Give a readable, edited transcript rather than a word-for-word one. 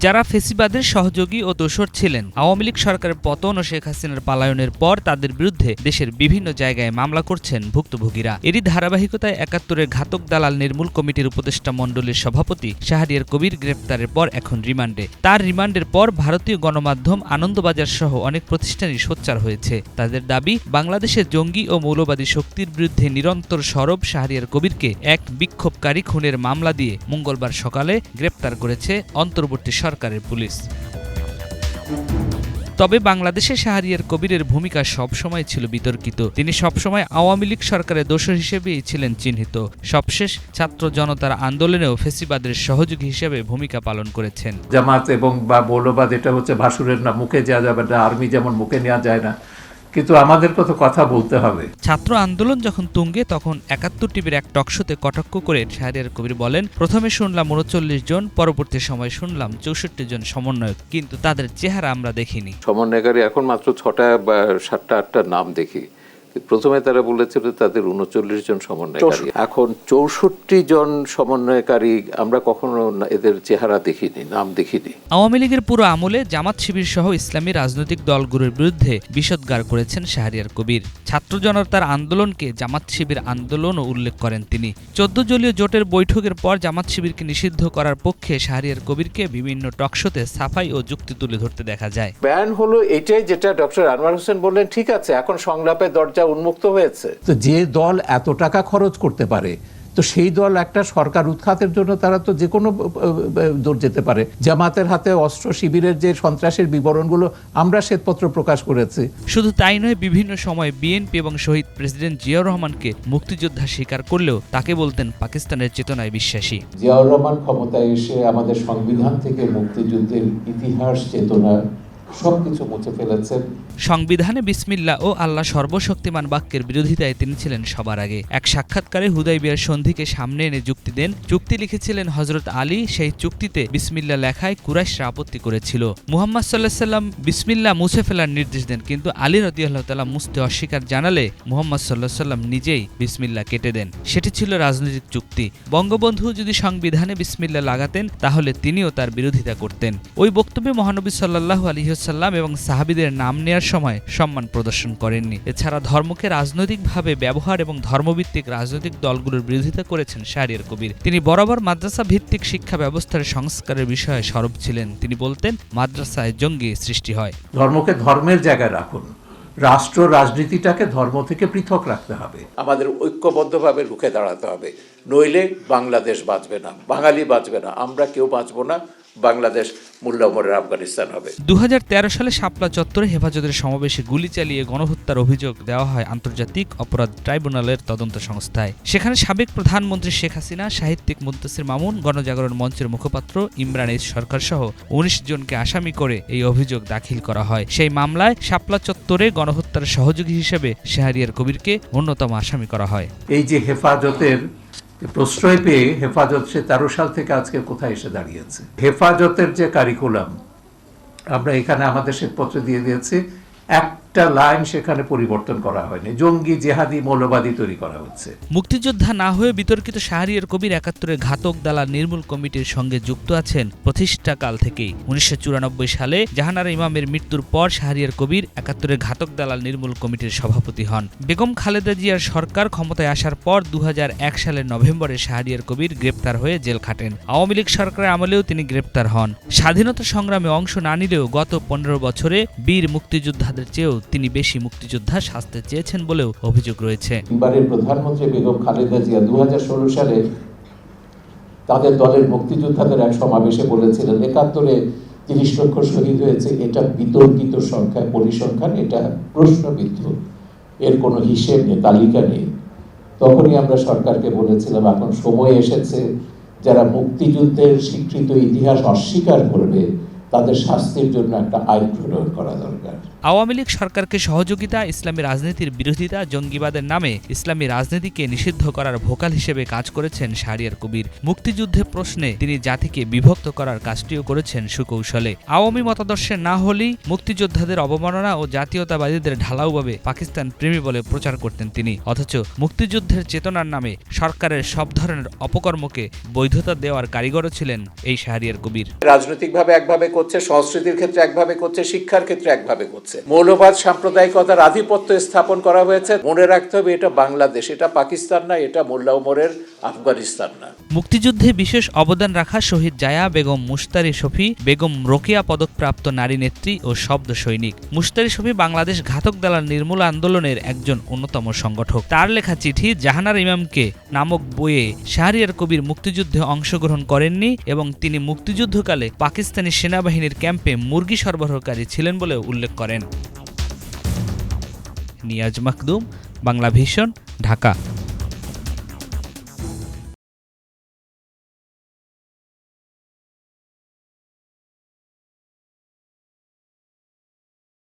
যারা ফেসিবাদের সহযোগী ও দোসর ছিলেন, আওয়ামী লীগ সরকারের পতন ও শেখ হাসিনার পালায়নের পর তাদের বিরুদ্ধে দেশের বিভিন্ন জায়গায় মামলা করছেন ভুক্তভোগীরা। এরই ধারাবাহিকতায় ৭১-এর ঘাতক দালাল নির্মূল কমিটির উপদেষ্টা মণ্ডলীর সভাপতি শাহরিয়ার কবির গ্রেপ্তারের পর এখন রিমান্ডে। তার রিমান্ডের পর ভারতীয় গণমাধ্যম আনন্দবাজার সহ অনেক প্রতিষ্ঠানই সোচ্চার হয়েছে। তাদের দাবি, বাংলাদেশের জঙ্গি ও মৌলবাদী শক্তির বিরুদ্ধে নিরন্তর সরব শাহরিয়ার কবিরকে এক বিক্ষোভকারী খুনের মামলা দিয়ে মঙ্গলবার সকালে গ্রেপ্তার করেছে অন্তর্বর্তী সরকারের পুলিশ। তবে বাংলাদেশে শাহরিয়ার কবিরের ভূমিকা সবসময় ছিল বিতর্কিত। তিনি সবসময় আওয়ামী লীগ সরকারের দোসর হিসেবেই ছিলেন চিহ্নিত। সবশেষ ছাত্র জনতার আন্দোলনেও ফেসিবাদের সহযোগী হিসেবে ভূমিকা পালন করেছেন। জামাত এবং বা মৌলবাদ এটা হচ্ছে ভাসুরের না, মুখে যাওয়া যাবে না, আর্মি যেমন মুখে নেওয়া যায় না, কিন্তু আমাদের কত কথা বলতে হবে। ছাত্র আন্দোলন যখন তুঙ্গে তখন ৭১ টিভির এক টকশোতে কটাক্ষ করে শাহরিয়ার কবির বলেন, প্রথমে শুনলাম ৩৯ জন, পরবর্তী সময় শুনলাম ৬৪ জন সমন্বয়ক, কিন্তু তাদের চেহারা আমরা দেখিনি। সমন্বয়কারী এখন মাত্র ৬টা বা ৭টা ৮টা নাম দেখি। প্রথমে তারা বলেছিল তাদের ৩৯ জন সমন্বয়কারী, এখন ৬৪ জন সমন্বয়কারী। আমরা কখনো এদের চেহারা দেখিনি, নাম দেখিনি। আওয়ামী লীগের পুরো আমলে জামাত শিবির সহ ইসলামী রাজনৈতিক দলগুলোর বিরুদ্ধে বিষোদ্গার করেছেন শাহরিয়ার কবির। ছাত্র জনতার আন্দোলনকে জামাত শিবির আন্দোলনও উল্লেখ করেন তিনি। ১৪ দলীয় জোটের বৈঠকের পর জামাত শিবিরকে নিষিদ্ধ করার পক্ষে শাহরিয়ার কবিরকে বিভিন্ন টকশোতে সাফাই ও যুক্তি তুলে ধরতে দেখা যায়। ব্যান হলো এটাই, যেটা ডক্টর আনোয়ার হোসেন বললেন, ঠিক আছে, এখন সংলাপের দরজা উন্মুক্ত হয়েছে। তো যে দল এত টাকা খরচ করতে পারে, তো সেই দল একটা সরকার উৎখাতের জন্য তারা তো যে কোনো দূর যেতে পারে। জামাতের হাতে অস্ত্র শিবিরের যে সন্ত্রাসের বিবরণগুলো আমরা শ্বেতপত্র প্রকাশ করেছি। শুধু তাই নয়, বিভিন্ন সময় বিএনপি এবং শহীদ প্রেসিডেন্ট জিয়াউর রহমানকে মুক্তিযোদ্ধা স্বীকার করলেও তাকে বলতেন পাকিস্তানের চেতনায় বিশ্বাসী। জিয়াউর রহমান ক্ষমতায় এসে আমাদের সংবিধান থেকে মুক্তিযুদ্ধের ইতিহাস, চেতনা সবকিছু মুছে ফেলেছেন। সংবিধানে বিসমিল্লাহ ও আল্লাহ সর্বশক্তিমান বাক্যের বিরোধিতায় তিনি ছিলেন সবার আগে। এক সাক্ষাৎকারে হুদাইবিয়ার সন্ধিকে সামনে এনে যুক্তি দেন। চুক্তি লিখেছিলেন হযরত আলী, সেই চুক্তিতে বিসমিল্লাহ লেখায় কুরাইশরা আপত্তি করেছিল। মুহাম্মদ সাল্লাল্লাহু আলাইহি সাল্লাম বিসমিল্লাহ মুছে ফেলার নির্দেশ দেন, কিন্তু আলী রাদিয়াল্লাহু তাআলা মুছতে অস্বীকার জানালে মুহাম্মদ সাল্লাল্লাহু আলাইহি সাল্লাম নিজেই বিসমিল্লাহ কেটে দেন। সেটি ছিল রাজনৈতিক চুক্তি। বঙ্গবন্ধু যদি সংবিধানে বিসমিল্লাহ লাগাতেন তাহলে তিনিও তার বিরোধিতা করতেন। ওই বক্তব্যে মহানবী সাল্লাল্লাহু আলাইহি ওয়াসাল্লাম এবং সাহাবীদের নাম নেয়ার সময় সম্মান প্রদর্শন করেননি। এছাড়া ধর্মকে রাজনৈতিকভাবে ব্যবহার এবং ধর্মভিত্তিক রাজনৈতিক দলগুলোর বিরোধিতা করেছেন শাহরিয়ার কবির। তিনি বরাবর মাদ্রাসা ভিত্তিক শিক্ষা ব্যবস্থার সংস্কারের বিষয়ে সরব ছিলেন। তিনি বলতেন, মাদ্রাসায় জঙ্গি সৃষ্টি হয়। ধর্মকে ধর্মের জায়গায় রাখুন, রাষ্ট্র রাজনীতিটাকে ধর্ম থেকে পৃথক রাখতে হবে। আমাদের ঐক্যবদ্ধভাবে রুখে দাঁড়াতে হবে, নইলে বাংলাদেশ বাঁচবে না, বাঙালি বাঁচবে না, আমরা কেউ বাঁচবো না। বাংলাদেশ মূল্যমরের আফগানিস্তান হবে। ২০১৩ সালে শাপলা চত্বরে হেফাজতের সমাবেশে গুলি চালিয়ে গণহত্যার অভিযোগ দেওয়া হয় আন্তর্জাতিক অপরাধ ট্রাইব্যুনালের তদন্ত সংস্থায়। সেখানে সাবেক প্রধানমন্ত্রী শেখ হাসিনা, সাহিত্যিক মুদ্দাসির মামুন, গণজাগরণ মঞ্চের মুখপাত্র ইমরান এইচ সরকার সহ ১৯ জনকে আসামি করে এই অভিযোগ দাখিল করা হয়। সেই মামলায় শাপলা চত্বরে গণহত্যার সহযোগী হিসেবে শাহরিয়ার কবিরকে অন্যতম আসামি করা হয়। এই যে হেফাজতের প্রশ্রয় পেয়ে হেফাজত সে ১৩ সাল থেকে আজকে কোথায় এসে দাঁড়িয়েছে। হেফাজতের যে কারিকুলাম আমরা এখানে আমাদের শ্বেতপত্রে দিয়ে দিয়েছি, একটা লাইন সেখানে পরিবর্তন করা হয়নি। জঙ্গি, জেহাদি, মৌলবাদী তৈরি করা হচ্ছে। মুক্তিযোদ্ধা না হয়ে বিতর্কিত শাহরিয়ার কবির ৭১-এর ঘাতক দালাল নির্মূল কমিটির সঙ্গে যুক্ত আছেন প্রতিষ্ঠাকাল থেকেই। ১৯৯৪ সালে জাহানারা ইমামের মৃত্যুর পর শাহরিয়ার কবির ৭১-এর ঘাতক দালাল নির্মূল কমিটির সভাপতি হন। বেগম খালেদা জিয়ার সরকার ক্ষমতায় আসার পর ২০০১ সালের নভেম্বরে শাহরিয়ার কবির গ্রেপ্তার হয়ে জেল খাটেন। আওয়ামী লীগ সরকারের আমলেও তিনি গ্রেপ্তার হন। স্বাধীনতা সংগ্রামে অংশ না নিলেও গত ১৫ বছরে বীর মুক্তিযোদ্ধাদের চেয়েও তিনি বেশি মুক্তিযোদ্ধা সাজতে চেয়েছেন বলেও অভিযোগ রয়েছে। এবারের প্রধানমন্ত্রী বেগম খালেদা জিয়া ২০১৬ সালে তাদের দলের মুক্তিযোদ্ধাদের এক সমাবেশে বলেছিলেন, ৭১-এ ৩০ লক্ষ শহীদ হয়েছে, এটা বিতর্কিত সংখ্যা, পরিসংখ্যান, এটা প্রশ্নবিদ্ধ, এর কোনো হিসেব নেই, তালিকা নেই। তখনই আমরা সরকারকে বলেছিলাম, এখন সময় এসেছে যারা মুক্তিযুদ্ধের স্বীকৃত ইতিহাস অস্বীকার করবে তাদের শাস্তির জন্য একটা আইন প্রণয়ন করা দরকার। আওয়ামী লীগ সরকারকে সহযোগিতা, ইসলামী রাজনীতির বিরোধিতা, জঙ্গিবাদের নামে ইসলামী রাজনীতিকে নিষিদ্ধ করার ভোকাল হিসেবে কাজ করেছেন শাহরিয়ার কবির। মুক্তিযুদ্ধে প্রশ্নে তিনি জাতিকে বিভক্ত করার কাজটিও করেছেন সুকৌশলে। আওয়ামী মতাদর্শে না হলেই মুক্তিযোদ্ধাদের অবমাননা ও জাতীয়তাবাদীদের ঢালাওভাবে পাকিস্তান প্রেমী বলে প্রচার করতেন তিনি। অথচ মুক্তিযুদ্ধের চেতনার নামে সরকারের সব ধরনের অপকর্মকে বৈধতা দেওয়ার কারিগরও ছিলেন এই শাহরিয়ার কবির। রাজনৈতিকভাবে একভাবে করছে, সংস্কৃতির ক্ষেত্রে একভাবে করছে, শিক্ষার ক্ষেত্রে একভাবে করছে। মৌলবাদ সাম্প্রদায়িকতার আধিপত্য স্থাপন করা হয়েছে। মনে রাখতে হবে এটা বাংলাদেশ, এটা পাকিস্তান না, এটা মোল্লা ওমরের আফগানিস্তান না। মুক্তিযুদ্ধে বিশেষ অবদান রাখা শহীদ জায়া বেগম মুশতারি শফি বেগম রোকেয়া পদকপ্রাপ্ত নারী নেত্রী ও শব্দ সৈনিক। মুশতারি শফি বাংলাদেশ ঘাতক দালাল নির্মূল আন্দোলনের একজন অন্যতম সংগঠক। তার লেখা চিঠি জাহানার ইমামকে নামক বইয়ে শাহরিয়ার কবির মুক্তিযুদ্ধে অংশগ্রহণ করেননি এবং তিনি মুক্তিযুদ্ধকালে পাকিস্তানি সেনাবাহিনীর ক্যাম্পে মুরগি সরবরাহকারী ছিলেন বলেও উল্লেখ করেন। নিয়াজ মাকদুম, বাংলা ভিশন, ঢাকা।